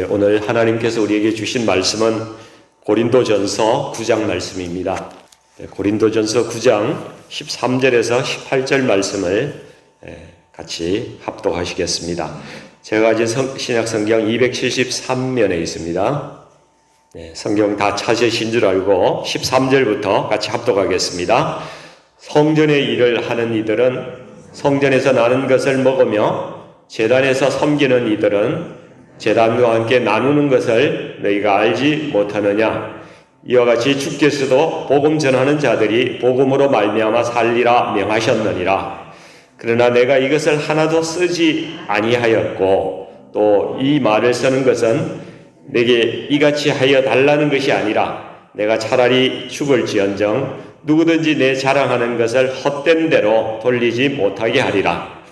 오늘 하나님께서 우리에게 주신 말씀은 고린도전서 9장 말씀입니다. 고린도전서 9장 13절에서 18절 말씀을 같이 합독하시겠습니다. 제가 가진 신약성경 273면에 있습니다. 성경 다 찾으신 줄 알고 13절부터 같이 합독하겠습니다. 성전의 일을 하는 이들은 성전에서 나는 것을 먹으며 제단에서 섬기는 이들은 제단과 함께 나누는 것을 너희가 알지 못하느냐? 이와 같이 주께서도 복음 전하는 자들이 복음으로 말미암아 살리라 명하셨느니라. 그러나 내가 이것을 하나도 쓰지 아니하였고 또 이 말을 쓰는 것은 내게 이같이 하여 달라는 것이 아니라 내가 차라리 죽을지언정 누구든지 내 자랑하는 것을 헛된 대로 돌리지 못하게 하리라.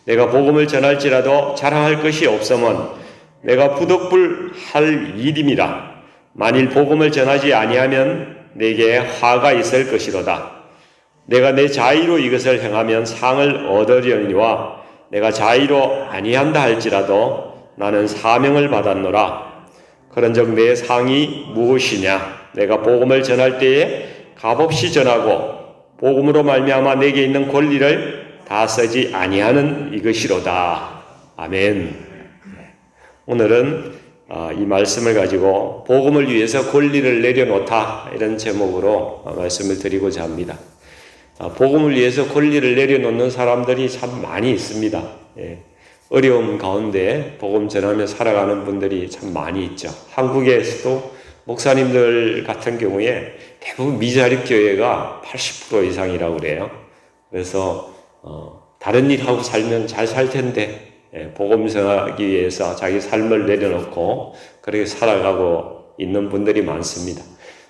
내가 복음을 전할지라도 자랑할 것이 없으면 내가 부득불 할 일임이라. 만일 복음을 전하지 아니하면 내게 화가 있을 것이로다. 내가 내 자의로 이것을 행하면 상을 얻으려니와 내가 자의로 아니한다 할지라도 나는 사명을 받았노라. 그런즉 내 상이 무엇이냐? 내가 복음을 전할 때에 값없이 전하고 복음으로 말미암아 내게 있는 권리를 다 쓰지 아니하는 이것이로다. 아멘. 오늘은 이 말씀을 가지고 복음을 위해서 권리를 내려놓다 이런 제목으로 말씀을 드리고자 합니다. 복음을 위해서 권리를 내려놓는 사람들이 참 많이 있습니다. 어려움 가운데 복음 전하며 살아가는 분들이 참 많이 있죠. 한국에서도 목사님들 같은 경우에 대부분 미자립 교회가 80% 이상이라고 그래요. 그래서 다른 일 하고 살면 잘 살 텐데 복음 전하기 위해서 자기 삶을 내려놓고 그렇게 살아가고 있는 분들이 많습니다.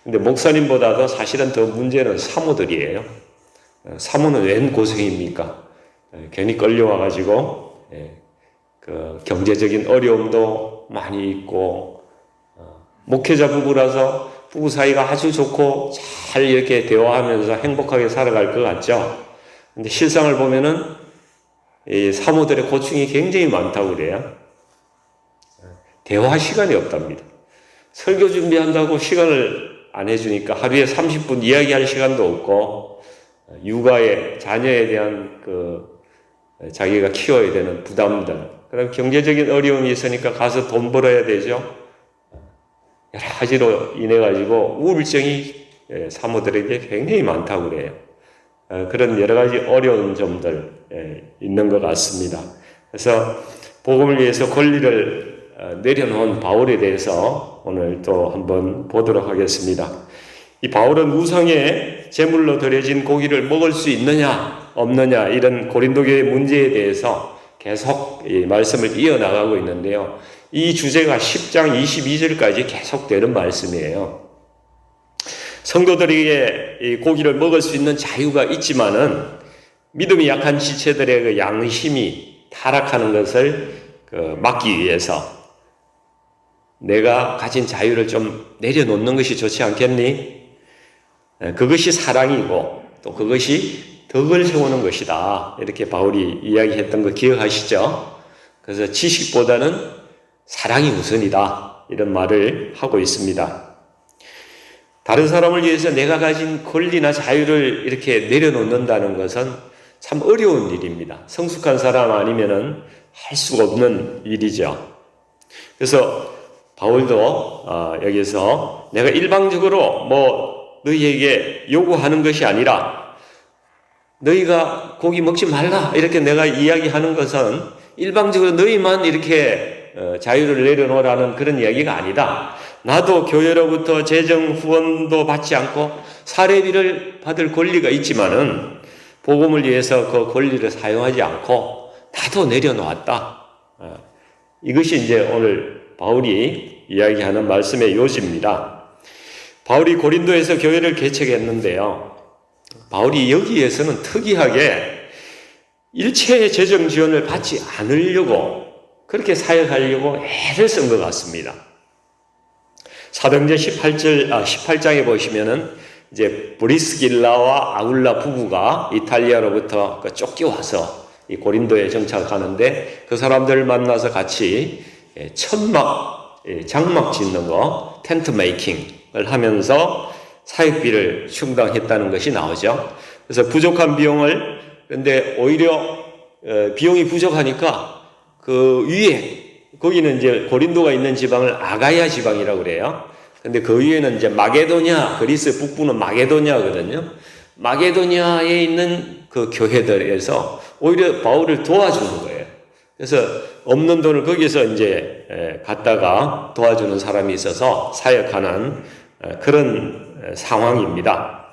근데 목사님보다도 사실은 더 문제는 사모들이에요. 사모는 웬 고생입니까? 괜히 끌려와가지고 그 경제적인 어려움도 많이 있고 목회자 부부라서 부부 사이가 아주 좋고 잘 이렇게 대화하면서 행복하게 살아갈 것 같죠? 근데 실상을 보면은 이 사모들의 고충이 굉장히 많다고 그래요. 대화 시간이 없답니다. 설교 준비한다고 시간을 안 해주니까 하루에 30분 이야기할 시간도 없고 육아에 자녀에 대한 자기가 키워야 되는 부담들, 그다음 경제적인 어려움이 있으니까 가서 돈 벌어야 되죠. 여러 가지로 인해 가지고 우울증이 사모들에게 굉장히 많다고 그래요. 그런 여러 가지 어려운 점들 있는 것 같습니다. 그래서 복음을 위해서 권리를 내려놓은 바울에 대해서 오늘 또 한번 보도록 하겠습니다. 이 바울은 우상에 제물로 드려진 고기를 먹을 수 있느냐 없느냐 이런 고린도교의 문제에 대해서 계속 이 말씀을 이어나가고 있는데요. 이 주제가 10장 22절까지 계속되는 말씀이에요. 성도들에게 이 고기를 먹을 수 있는 자유가 있지만은 믿음이 약한 지체들의 그 양심이 타락하는 것을 막기 위해서 내가 가진 자유를 좀 내려놓는 것이 좋지 않겠니? 그것이 사랑이고 또 그것이 덕을 세우는 것이다. 이렇게 바울이 이야기했던 거 기억하시죠? 그래서 지식보다는 사랑이 우선이다. 이런 말을 하고 있습니다. 다른 사람을 위해서 내가 가진 권리나 자유를 이렇게 내려놓는다는 것은 참 어려운 일입니다. 성숙한 사람 아니면은 할 수가 없는 일이죠. 그래서 바울도 여기서 내가 일방적으로 너희에게 요구하는 것이 아니라 너희가 고기 먹지 말라 이렇게 내가 이야기하는 것은 일방적으로 너희만 이렇게 자유를 내려놓으라는 그런 이야기가 아니다. 나도 교회로부터 재정 후원도 받지 않고 사례비를 받을 권리가 있지만은 복음을 위해서 그 권리를 사용하지 않고 나도 내려놓았다. 이것이 이제 오늘 바울이 이야기하는 말씀의 요지입니다. 바울이 고린도에서 교회를 개척했는데요. 바울이 여기에서는 특이하게 일체의 재정 지원을 받지 않으려고 그렇게 사역하려고 애를 쓴 것 같습니다. 사도행전 18장에 보시면은 이제 브리스길라와 아굴라 부부가 이탈리아로부터 쫓겨와서 이 고린도에 정착하는데 그 사람들을 만나서 같이 천막 장막 짓는 거, 텐트 메이킹을 하면서 사역비를 충당했다는 것이 나오죠. 그래서 부족한 비용을, 근데 오히려 비용이 부족하니까 그 위에, 거기는 이제 고린도가 있는 지방을 아가야 지방이라고 그래요. 근데 그 위에는 이제 마게도냐, 그리스 북부는 마게도냐거든요. 마게도냐에 있는 그 교회들에서 오히려 바울을 도와주는 거예요. 그래서 없는 돈을 거기서 이제 갖다가 도와주는 사람이 있어서 사역하는 그런 상황입니다.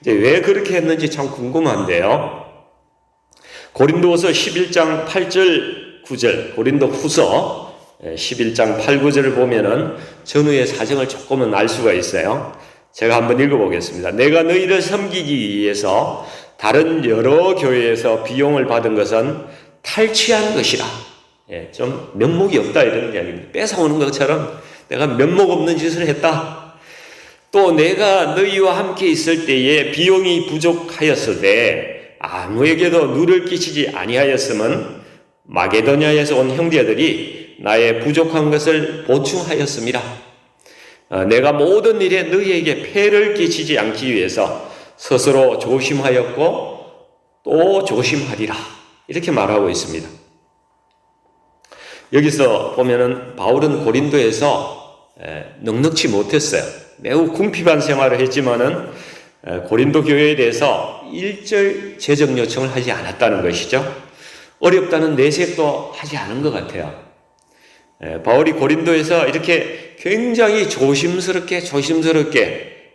이제 왜 그렇게 했는지 참 궁금한데요. 고린도후서 11장 8절 9절, 고린도 후서 11장 8, 9절을 보면은 전후의 사정을 조금은 알 수가 있어요. 제가 한번 읽어보겠습니다. 내가 너희를 섬기기 위해서 다른 여러 교회에서 비용을 받은 것은 탈취한 것이라. 좀 면목이 없다 이런 이야기입니다. 뺏어오는 것처럼 내가 면목 없는 짓을 했다. 또 내가 너희와 함께 있을 때에 비용이 부족하였으되 아무에게도 누를 끼치지 아니하였음은 마게도냐에서 온 형제들이 나의 부족한 것을 보충하였음이라. 내가 모든 일에 너희에게 폐를 끼치지 않기 위해서 스스로 조심하였고 또 조심하리라. 이렇게 말하고 있습니다. 여기서 보면은 바울은 고린도에서 넉넉지 못했어요. 매우 궁핍한 생활을 했지만은 고린도 교회에 대해서 일절 재정 요청을 하지 않았다는 것이죠. 어렵다는 내색도 하지 않은 것 같아요. 바울이 고린도에서 이렇게 굉장히 조심스럽게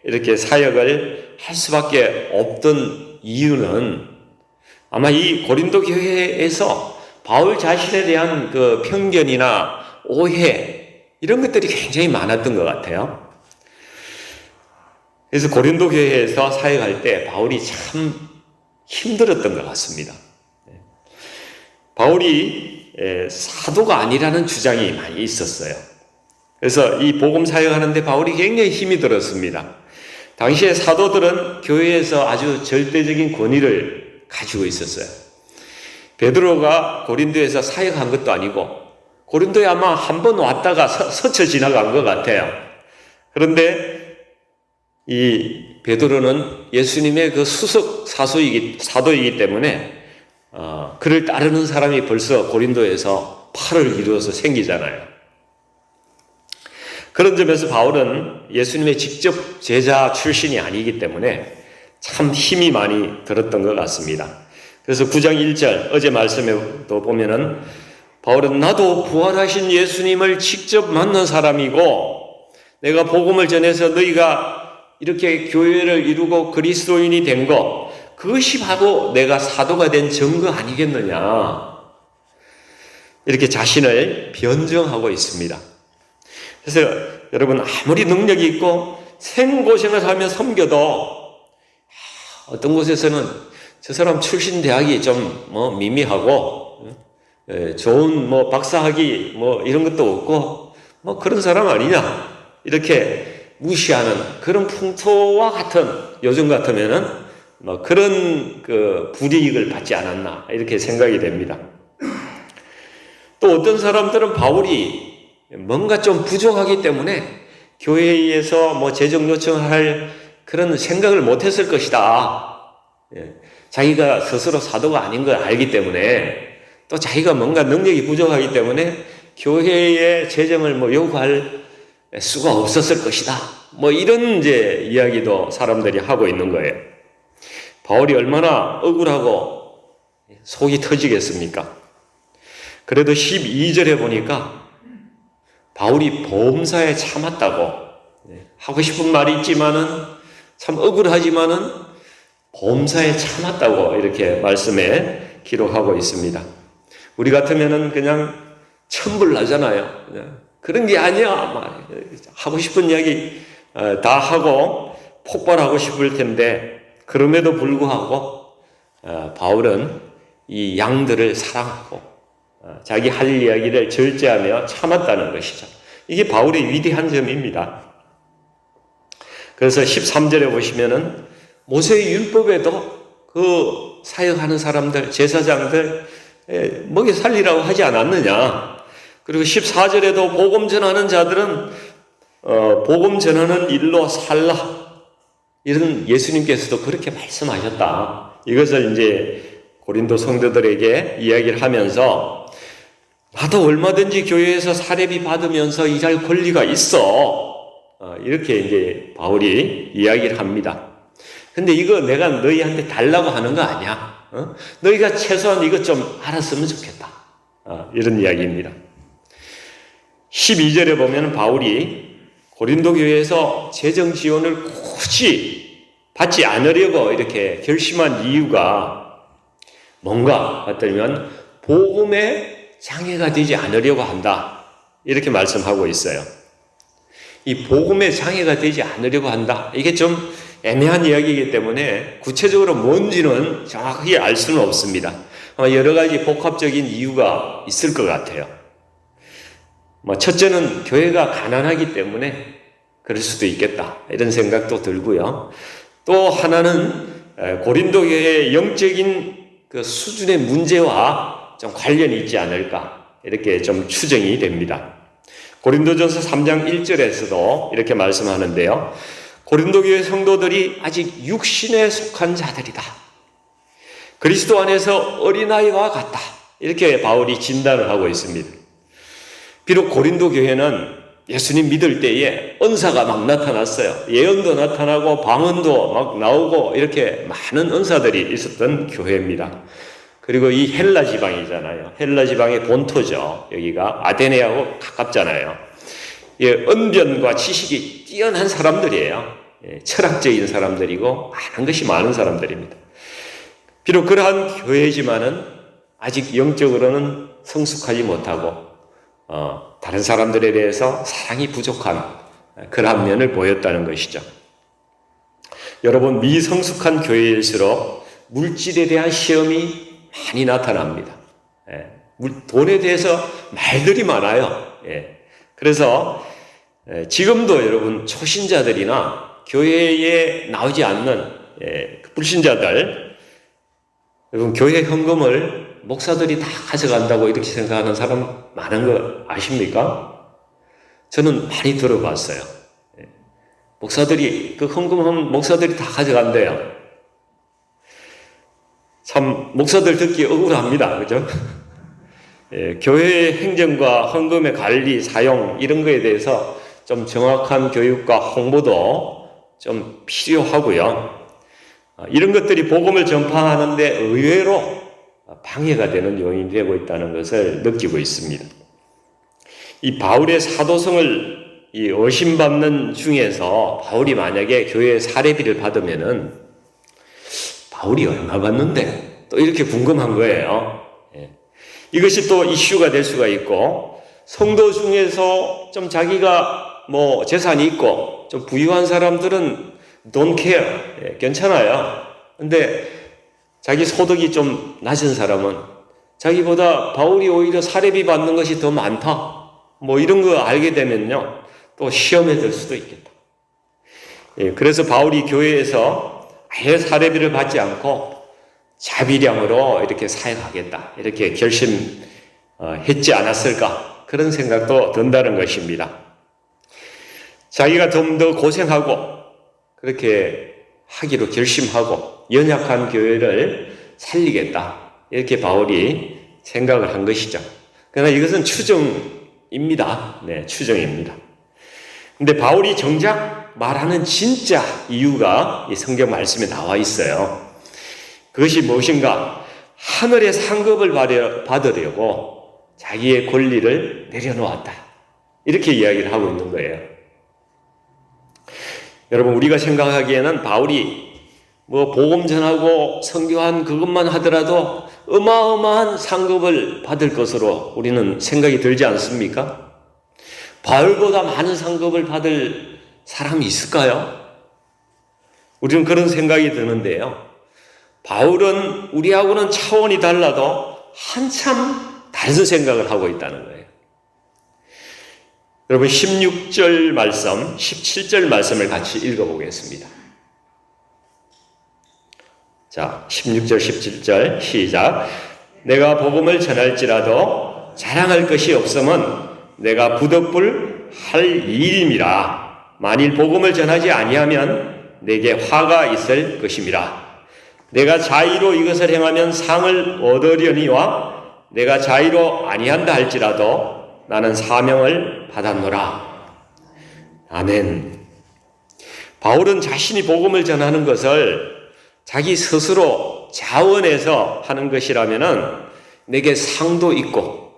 이렇게 사역을 할 수밖에 없던 이유는 아마 이 고린도 교회에서 바울 자신에 대한 그 편견이나 오해 이런 것들이 굉장히 많았던 것 같아요. 그래서 고린도 교회에서 사역할 때 바울이 참 힘들었던 것 같습니다. 바울이 사도가 아니라는 주장이 많이 있었어요. 그래서 이 복음 사역하는데 바울이 굉장히 힘이 들었습니다. 당시에 사도들은 교회에서 아주 절대적인 권위를 가지고 있었어요. 베드로가 고린도에서 사역한 것도 아니고 고린도에 아마 한 번 왔다가 스쳐 지나간 것 같아요. 그런데 이 베드로는 예수님의 그 수석 사도이기 때문에 그를 따르는 사람이 벌써 고린도에서 팔을 이루어서 생기잖아요. 그런 점에서 바울은 예수님의 직접 제자 출신이 아니기 때문에 참 힘이 많이 들었던 것 같습니다. 그래서 9장 1절 어제 말씀에도 보면은 바울은 나도 부활하신 예수님을 직접 만난 사람이고 내가 복음을 전해서 너희가 이렇게 교회를 이루고 그리스도인이 된 것 그것이 바로 내가 사도가 된 증거 아니겠느냐 이렇게 자신을 변증하고 있습니다. 그래서 여러분 아무리 능력이 있고 생고생을 하며 섬겨도 어떤 곳에서는 저 사람 출신 대학이 좀 미미하고 좋은 박사학위 이런 것도 없고 그런 사람 아니냐 이렇게 무시하는 그런 풍토와 같은 요즘 같으면은 그런 그 불이익을 받지 않았나 이렇게 생각이 됩니다. 또 어떤 사람들은 바울이 뭔가 좀 부족하기 때문에 교회에서 재정 요청할 그런 생각을 못했을 것이다. 자기가 스스로 사도가 아닌 걸 알기 때문에 또 자기가 뭔가 능력이 부족하기 때문에 교회의 재정을 요구할 수가 없었을 것이다. 이런 이제 이야기도 사람들이 하고 있는 거예요. 바울이 얼마나 억울하고 속이 터지겠습니까? 그래도 12절에 보니까 바울이 범사에 참았다고 하고 싶은 말이 있지만은 참 억울하지만은 범사에 참았다고 이렇게 말씀에 기록하고 있습니다. 우리 같으면은 그냥 천불 나잖아요. 그런 게 아니야. 하고 싶은 이야기 다 하고 폭발하고 싶을 텐데 그럼에도 불구하고 바울은 이 양들을 사랑하고 자기 할 이야기를 절제하며 참았다는 것이죠. 이게 바울의 위대한 점입니다. 그래서 13절에 보시면은 모세의 율법에도 그 사역하는 사람들, 제사장들 먹여 살리라고 하지 않았느냐. 그리고 14절에도 복음 전하는 자들은 복음 전하는 일로 살라. 이런 예수님께서도 그렇게 말씀하셨다. 이것을 이제 고린도 성도들에게 이야기를 하면서 나도 얼마든지 교회에서 사례비 받으면서 일할 권리가 있어. 이렇게 이제 바울이 이야기를 합니다. 근데 이거 내가 너희한테 달라고 하는 거 아니야. 너희가 최소한 이것 좀 알았으면 좋겠다. 이런 이야기입니다. 12절에 보면 바울이 고린도 교회에서 재정 지원을 굳이 받지 않으려고 이렇게 결심한 이유가 뭔가 봤더니면 복음의 장애가 되지 않으려고 한다. 이렇게 말씀하고 있어요. 이 복음의 장애가 되지 않으려고 한다. 이게 좀 애매한 이야기이기 때문에 구체적으로 뭔지는 정확하게 알 수는 없습니다. 여러 가지 복합적인 이유가 있을 것 같아요. 첫째는 교회가 가난하기 때문에 그럴 수도 있겠다. 이런 생각도 들고요. 또 하나는 고린도 교회의 영적인 그 수준의 문제와 좀 관련이 있지 않을까. 이렇게 좀 추정이 됩니다. 고린도전서 3장 1절에서도 이렇게 말씀하는데요. 고린도 교회 성도들이 아직 육신에 속한 자들이다. 그리스도 안에서 어린아이와 같다. 이렇게 바울이 진단을 하고 있습니다. 비록 고린도 교회는 예수님 믿을 때에 은사가 막 나타났어요. 예언도 나타나고 방언도 막 나오고 이렇게 많은 은사들이 있었던 교회입니다. 그리고 이 헬라 지방이잖아요. 헬라 지방의 본토죠. 여기가 아테네하고 가깝잖아요. 언변과 지식이 뛰어난 사람들이에요. 철학적인 사람들이고 많은 것이 많은 사람들입니다. 비록 그러한 교회지만은 아직 영적으로는 성숙하지 못하고 다른 사람들에 대해서 사랑이 부족한 그러한 면을 보였다는 것이죠. 여러분, 미성숙한 교회일수록 물질에 대한 시험이 많이 나타납니다. 돈에 대해서 말들이 많아요. 그래서 지금도 여러분 초신자들이나 교회에 나오지 않는 불신자들, 여러분 교회 헌금을 목사들이 다 가져간다고 이렇게 생각하는 사람 많은 거 아십니까? 저는 많이 들어봤어요. 목사들이 그 헌금은 목사들이 다 가져간대요. 참 목사들 듣기 억울합니다. 그죠? 교회의 행정과 헌금의 관리, 사용 이런 거에 대해서 좀 정확한 교육과 홍보도 좀 필요하고요. 이런 것들이 복음을 전파하는데 의외로 방해가 되는 요인이 되고 있다는 것을 느끼고 있습니다. 이 바울의 사도성을 의심받는 중에서 바울이 만약에 교회에 사례비를 받으면은 바울이 얼마 받는데 또 이렇게 궁금한 거예요. 이것이 또 이슈가 될 수가 있고, 성도 중에서 좀 자기가 재산이 있고 좀 부유한 사람들은 don't care, 괜찮아요. 근데 자기 소득이 좀 낮은 사람은 자기보다 바울이 오히려 사례비 받는 것이 더 많다. 이런 거 알게 되면요, 또 시험에 들 수도 있겠다. 그래서 바울이 교회에서 아예 사례비를 받지 않고 자비량으로 이렇게 사역하겠다. 이렇게 결심했지 않았을까. 그런 생각도 든다는 것입니다. 자기가 좀 더 고생하고 그렇게 하기로 결심하고 연약한 교회를 살리겠다. 이렇게 바울이 생각을 한 것이죠. 그러나 이것은 추정입니다. 추정입니다. 근데 바울이 정작 말하는 진짜 이유가 이 성경 말씀에 나와 있어요. 그것이 무엇인가? 하늘의 상급을 받으려고 자기의 권리를 내려놓았다. 이렇게 이야기를 하고 있는 거예요. 여러분, 우리가 생각하기에는 바울이 복음 전하고 선교한 그것만 하더라도 어마어마한 상급을 받을 것으로 우리는 생각이 들지 않습니까? 바울보다 많은 상급을 받을 사람이 있을까요? 우리는 그런 생각이 드는데요. 바울은 우리하고는 차원이 달라도 한참 다른 생각을 하고 있다는 거예요. 여러분, 16절 말씀, 17절 말씀을 같이 읽어보겠습니다. 자, 16절, 17절 시작. 내가 복음을 전할지라도 자랑할 것이 없으면 내가 부득불 할 일임이라. 만일 복음을 전하지 아니하면 내게 화가 있을 것임이라. 내가 자의로 이것을 행하면 상을 얻으려니와 내가 자의로 아니한다 할지라도 나는 사명을 받았노라. 아멘. 바울은 자신이 복음을 전하는 것을 자기 스스로 자원해서 하는 것이라면은 내게 상도 있고,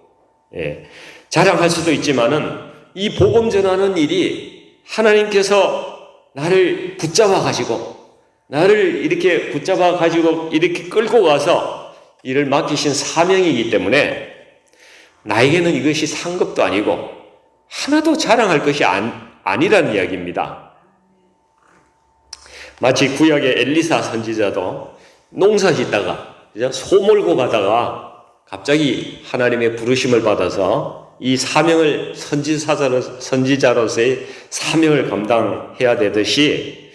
자랑할 수도 있지만은 이 복음 전하는 일이 하나님께서 나를 붙잡아 가지고, 나를 이렇게 붙잡아 가지고 이렇게 끌고 가서 일을 맡기신 사명이기 때문에 나에게는 이것이 상급도 아니고 하나도 자랑할 것이 아니라는 이야기입니다. 마치 구약의 엘리사 선지자도 농사 짓다가 소 몰고 가다가 갑자기 하나님의 부르심을 받아서 이 사명을 선지자로서의 사명을 감당해야 되듯이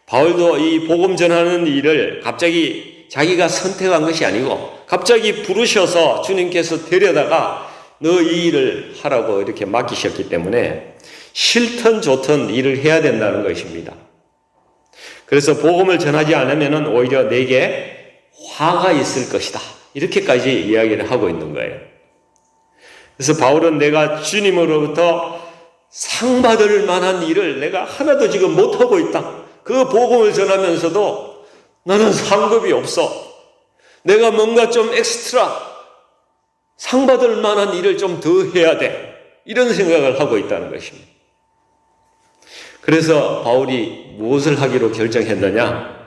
바울도 이 복음 전하는 일을 갑자기 자기가 선택한 것이 아니고 갑자기 부르셔서 주님께서 데려다가 너 이 일을 하라고 이렇게 맡기셨기 때문에 싫든 좋든 일을 해야 된다는 것입니다. 그래서 복음을 전하지 않으면 오히려 내게 화가 있을 것이다. 이렇게까지 이야기를 하고 있는 거예요. 그래서 바울은 내가 주님으로부터 상 받을 만한 일을 내가 하나도 지금 못하고 있다. 그 복음을 전하면서도 나는 상급이 없어. 내가 뭔가 좀 엑스트라 상 받을 만한 일을 좀 더 해야 돼. 이런 생각을 하고 있다는 것입니다. 그래서 바울이 무엇을 하기로 결정했느냐?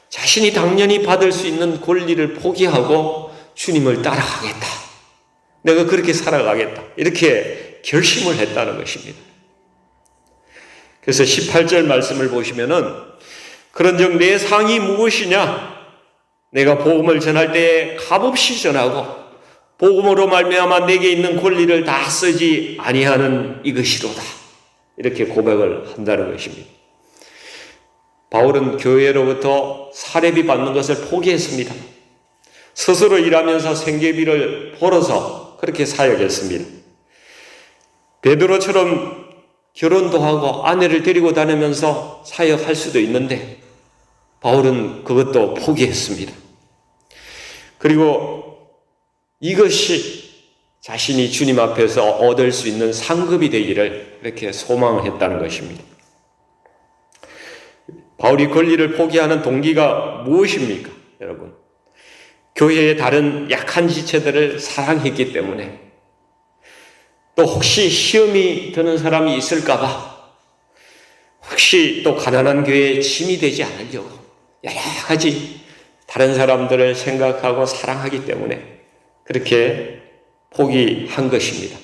자신이 당연히 받을 수 있는 권리를 포기하고 주님을 따라가겠다. 내가 그렇게 살아가겠다. 이렇게 결심을 했다는 것입니다. 그래서 18절 말씀을 보시면은 그런즉 내 상이 무엇이냐? 내가 복음을 전할 때 값없이 전하고 복음으로 말미암아 내게 있는 권리를 다 쓰지 아니하는 이것이로다. 이렇게 고백을 한다는 것입니다. 바울은 교회로부터 사례비 받는 것을 포기했습니다. 스스로 일하면서 생계비를 벌어서 그렇게 사역했습니다. 베드로처럼 결혼도 하고 아내를 데리고 다니면서 사역할 수도 있는데 바울은 그것도 포기했습니다. 그리고 이것이 자신이 주님 앞에서 얻을 수 있는 상급이 되기를 이렇게 소망을 했다는 것입니다. 바울이 권리를 포기하는 동기가 무엇입니까, 여러분? 교회의 다른 약한 지체들을 사랑했기 때문에, 또 혹시 시험이 드는 사람이 있을까봐, 혹시 또 가난한 교회에 짐이 되지 않으려고 여러 가지 다른 사람들을 생각하고 사랑하기 때문에 그렇게 포기한 것입니다.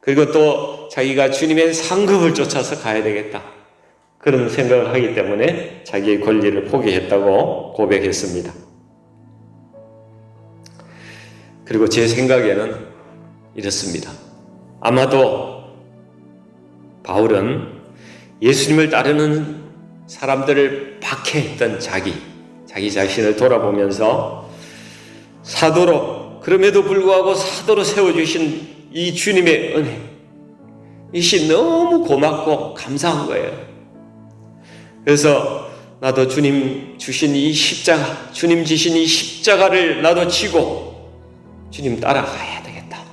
그리고 또 자기가 주님의 상급을 쫓아서 가야 되겠다. 그런 생각을 하기 때문에 자기의 권리를 포기했다고 고백했습니다. 그리고 제 생각에는 이렇습니다. 아마도 바울은 예수님을 따르는 사람들을 박해했던 자기 자신을 돌아보면서 사도로, 그럼에도 불구하고 사도로 세워주신 이 주님의 은혜, 이것이 너무 고맙고 감사한 거예요. 그래서 나도 주님 주신 이 십자가, 주님 지신 이 십자가를 나도 지고 주님 따라가야 되겠다.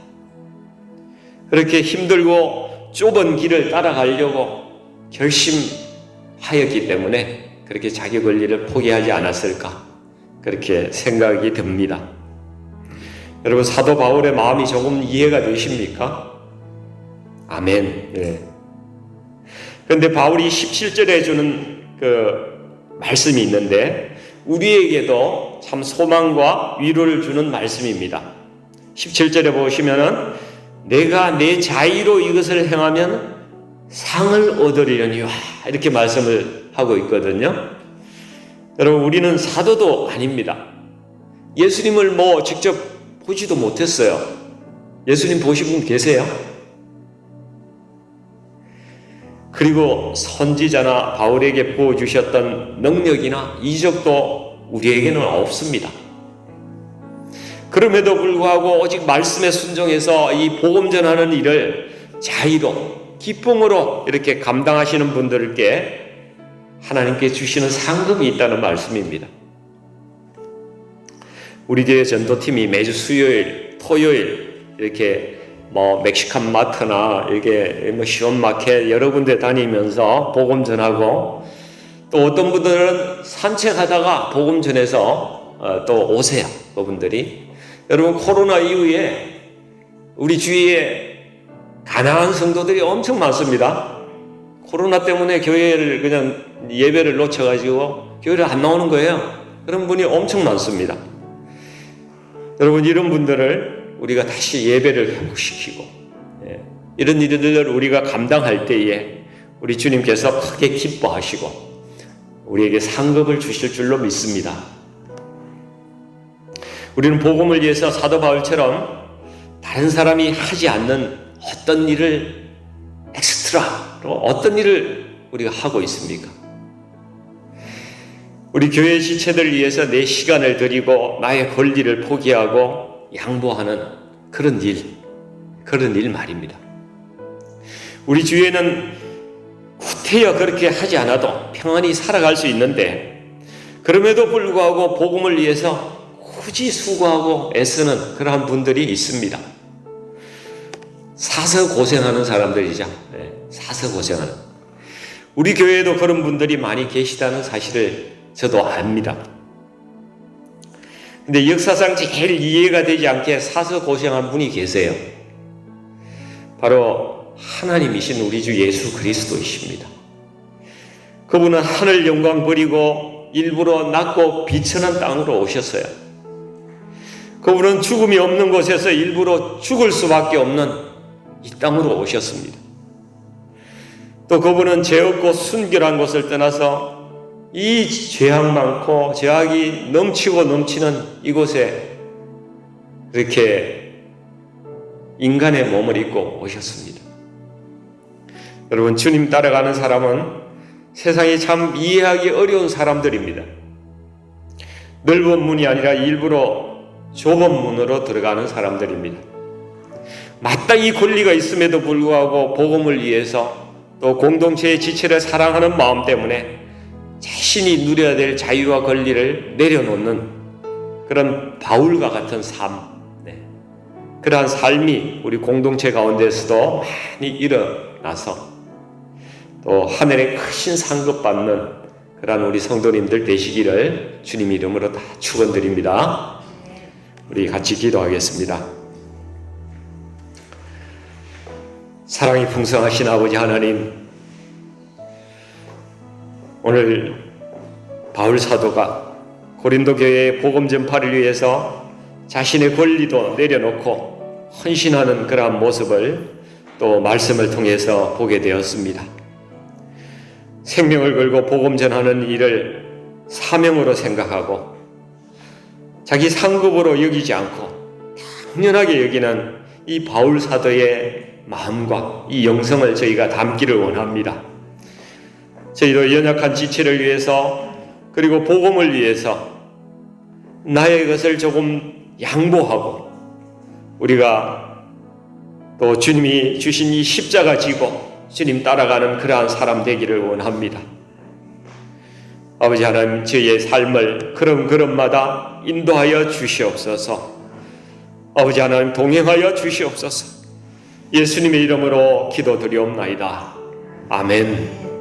그렇게 힘들고 좁은 길을 따라가려고 결심하였기 때문에 그렇게 자기 권리를 포기하지 않았을까, 그렇게 생각이 듭니다. 여러분, 사도 바울의 마음이 조금 이해가 되십니까? 아멘. 네. 그런데 바울이 17절에 주는 그 말씀이 있는데 우리에게도 참 소망과 위로를 주는 말씀입니다. 17절에 보시면은 내가 내 자의로 이것을 행하면 상을 얻으려니와, 이렇게 말씀을 하고 있거든요. 여러분, 우리는 사도도 아닙니다. 예수님을 직접 보지도 못했어요. 예수님 보신 분 계세요? 그리고 선지자나 바울에게 부어주셨던 능력이나 이적도 우리에게는 없습니다. 그럼에도 불구하고 오직 말씀에 순종해서 이 복음 전하는 일을 자의로, 기쁨으로 이렇게 감당하시는 분들께 하나님께 주시는 상급이 있다는 말씀입니다. 우리 교회 전도팀이 매주 수요일, 토요일 이렇게 멕시칸 마트나 이렇게 시온 마켓 여러 군데 다니면서 복음 전하고, 또 어떤 분들은 산책하다가 복음 전해서 또 오세요. 그분들이. 여러분, 코로나 이후에 우리 주위에 가난한 성도들이 엄청 많습니다. 코로나 때문에 교회를 그냥 예배를 놓쳐가지고 교회를 안 나오는 거예요. 그런 분이 엄청 많습니다. 여러분, 이런 분들을 우리가 다시 예배를 회복시키고, 이런 일들을 우리가 감당할 때에 우리 주님께서 크게 기뻐하시고 우리에게 상급을 주실 줄로 믿습니다. 우리는 복음을 위해서 사도 바울처럼 다른 사람이 하지 않는 어떤 일을 엑스트라로 어떤 일을 우리가 하고 있습니까? 우리 교회 지체들 위해서 내 시간을 드리고 나의 권리를 포기하고 양보하는 그런 일 말입니다. 우리 주위에는 구태여 그렇게 하지 않아도 평안히 살아갈 수 있는데, 그럼에도 불구하고 복음을 위해서 굳이 수고하고 애쓰는 그러한 분들이 있습니다. 사서 고생하는 사람들이죠. 사서 고생하는. 우리 교회에도 그런 분들이 많이 계시다는 사실을 저도 압니다. 근데 역사상 제일 이해가 되지 않게 사서 고생한 분이 계세요. 바로 하나님이신 우리 주 예수 그리스도이십니다. 그분은 하늘 영광 버리고 일부러 낮고 비천한 땅으로 오셨어요. 그분은 죽음이 없는 곳에서 일부러 죽을 수밖에 없는 이 땅으로 오셨습니다. 또 그분은 죄 없고 순결한 곳을 떠나서 이 죄악 많고 죄악이 넘치고 넘치는 이곳에 그렇게 인간의 몸을 입고 오셨습니다. 여러분, 주님 따라가는 사람은 세상이 참 이해하기 어려운 사람들입니다. 넓은 문이 아니라 일부러 좁은 문으로 들어가는 사람들입니다. 마땅히 권리가 있음에도 불구하고 복음을 위해서 또 공동체의 지체를 사랑하는 마음 때문에 자신이 누려야 될 자유와 권리를 내려놓는 그런 바울과 같은 삶, 그러한 삶이 우리 공동체 가운데서도 많이 일어나서 또 하늘에 크신 상급 받는 그러한 우리 성도님들 되시기를 주님 이름으로 다 축원드립니다. 우리 같이 기도하겠습니다. 사랑이 풍성하신 아버지 하나님, 오늘 바울 사도가 고린도 교회의 복음 전파를 위해서 자신의 권리도 내려놓고 헌신하는 그러한 모습을 또 말씀을 통해서 보게 되었습니다. 생명을 걸고 복음 전하는 일을 사명으로 생각하고 자기 상급으로 여기지 않고 당연하게 여기는 이 바울 사도의 마음과 이 영성을 저희가 담기를 원합니다. 저희도 연약한 지체를 위해서 그리고 복음을 위해서 나의 것을 조금 양보하고 우리가 또 주님이 주신 이 십자가 지고 주님 따라가는 그러한 사람 되기를 원합니다. 아버지 하나님, 저희의 삶을 걸음걸음마다 인도하여 주시옵소서. 아버지 하나님, 동행하여 주시옵소서. 예수님의 이름으로 기도드리옵나이다. 아멘.